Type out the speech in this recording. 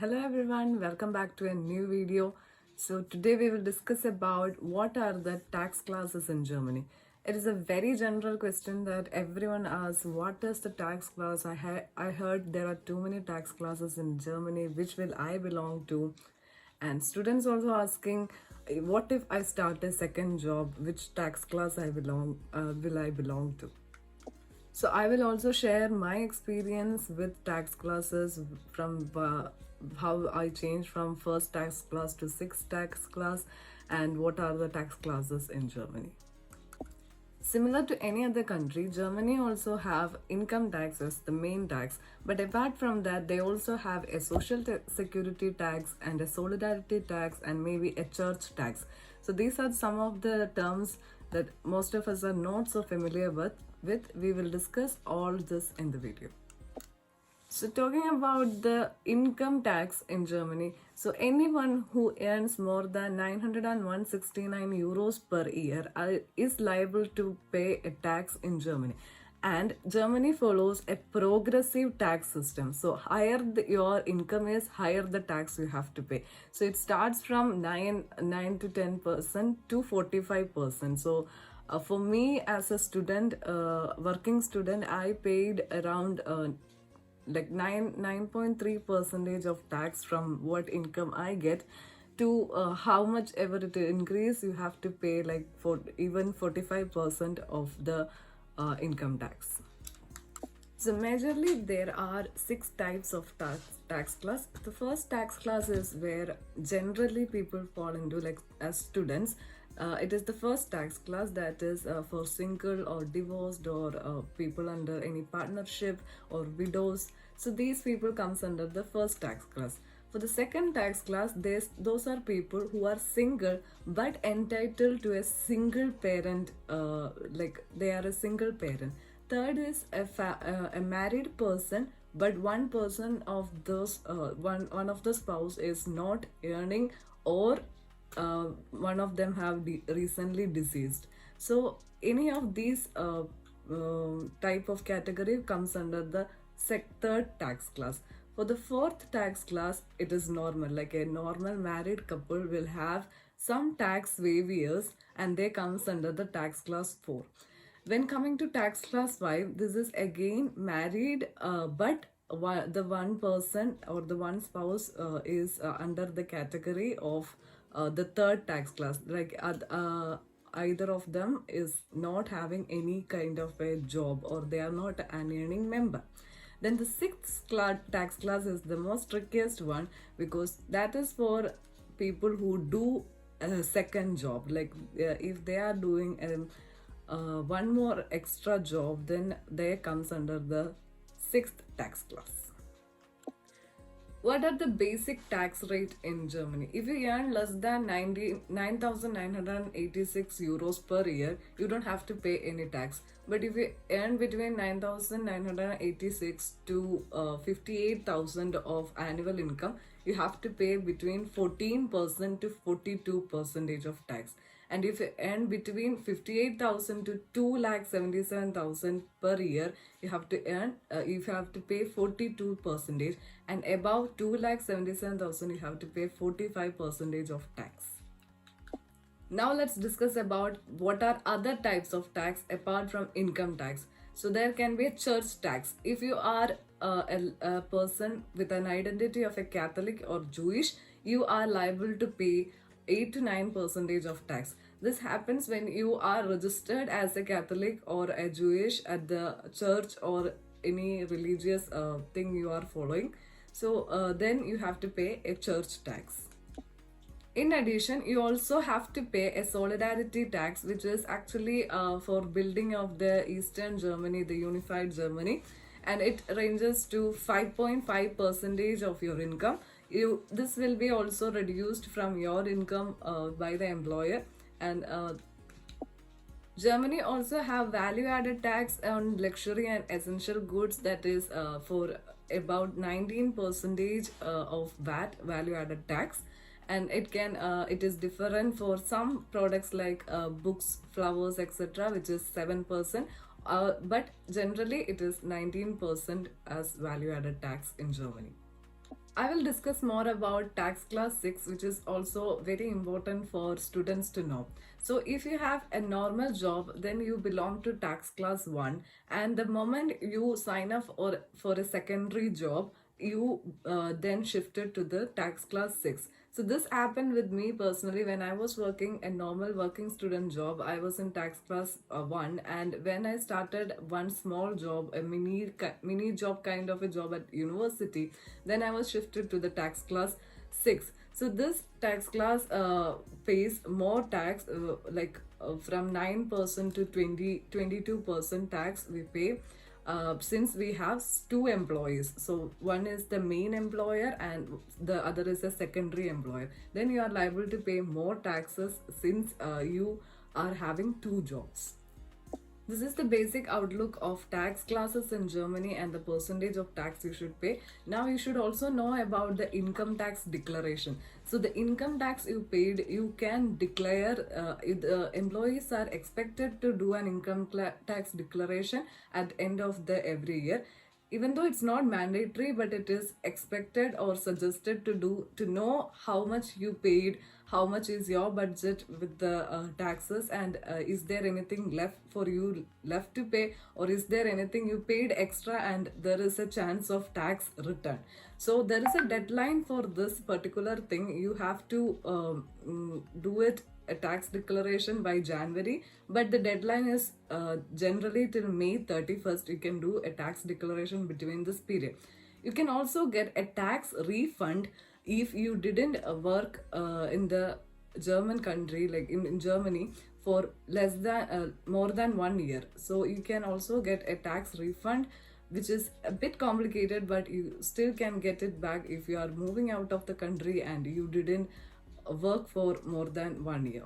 Hello everyone, welcome back to a new video. So today we will discuss about what are the tax classes in Germany. It is a very general question that everyone asks, what is the tax class? I heard there are too many tax classes in Germany, which will I belong to? And students also asking, what if I start a second job, which tax class will I belong to? So I will also share my experience with tax classes from how I changed from first tax class to sixth tax class and what are the tax classes in Germany. Similar to any other country, Germany also have income tax as the main tax, but apart from that, they also have a social security tax and a solidarity tax and maybe a church tax. So these are some of the terms that most of us are not so familiar with. We will discuss all this in the video. So talking about the income tax in Germany, so anyone who earns more than 969 euros per year is liable to pay a tax in Germany. And Germany follows a progressive tax system. So higher your income is, higher the tax you have to pay. So it starts from 9 to 10% to 45%. So for me as a student, working student, I paid around like 9.3 percentage of tax from what income I get to how much ever it increase, you have to pay like for even 45% of the income tax. So majorly there are 6 types of tax class. The first tax class is where generally people fall into, like as students. It is the first tax class that is for single or divorced or people under any partnership or widows. So these people comes under the first tax class. For the second tax class, those are people who are single but entitled to a single parent, like they are a single parent. Third is a married person, but one person of those one of the spouse is not earning, or one of them have recently deceased. So any of these type of category comes under the third tax class. For the fourth tax class, it is normal, like a normal married couple will have some tax waivers and they comes under the tax class 4. When coming to tax class 5, this is again married, but the one person or the one spouse is under the category of the third tax class, like either of them is not having any kind of a job or they are not an earning member. Then the sixth tax class is the most trickiest one, because that is for people who do a second job, like if they are doing one more extra job, then they comes under the sixth tax class. What are the basic tax rate in Germany? If you earn less than 9,986 euros per year, you don't have to pay any tax. But if you earn between 9,986 to 58,000 of annual income, you have to pay between 14% to 42% of tax. And if you earn between 58,000 to 2,77,000 per year, you have to pay 42%, and above 2,77,000 you have to pay 45% of tax. Now let's discuss about what are other types of tax apart from income tax. So there can be a church tax. If you are a person with an identity of a Catholic or Jewish, you are liable to pay 8 to 9% of tax. This happens when you are registered as a Catholic or a Jewish at the church or any religious thing you are following. So then you have to pay a church tax. In addition, you also have to pay a solidarity tax, which is actually for building of the Eastern Germany, the unified Germany, and it ranges to 5.5% of your income. This will be also reduced from your income by the employer. And Germany also have value-added tax on luxury and essential goods, that is for about 19% of VAT, value-added tax. And it is different for some products like books, flowers, etc., which is 7%. But generally it is 19% as value-added tax in Germany. I will discuss more about tax class 6, which is also very important for students to know. So if you have a normal job, then you belong to tax class 1, and the moment you sign up for a secondary job, you then shifted to the tax class 6. So this happened with me personally when I was working a normal working student job. I was in tax class 1, and when I started one small job, a mini job kind of a job at university, then I was shifted to the tax class 6. So this tax class pays more tax, from 9% to 22% tax we pay, since we have two employees. So one is the main employer and the other is a secondary employer. Then you are liable to pay more taxes since you are having two jobs. This is the basic outlook of tax classes in Germany and the percentage of tax you should pay. Now you should also know about the income tax declaration. So the income tax you paid, you can declare, the employees are expected to do an income tax declaration at the end of the every year. Even though it's not mandatory, but it is expected or suggested to do, to know how much you paid, how much is your budget with the taxes, and is there anything left for you left to pay, or is there anything you paid extra and there is a chance of tax return. So there is a deadline for this particular thing. You have to do it, a tax declaration, by January, but the deadline is generally till May 31st. You can do a tax declaration between this period. You can also get a tax refund if you didn't work in the German country, like in Germany, for less than more than 1 year. So you can also get a tax refund, which is a bit complicated, but you still can get it back if you are moving out of the country and you didn't work for more than 1 year.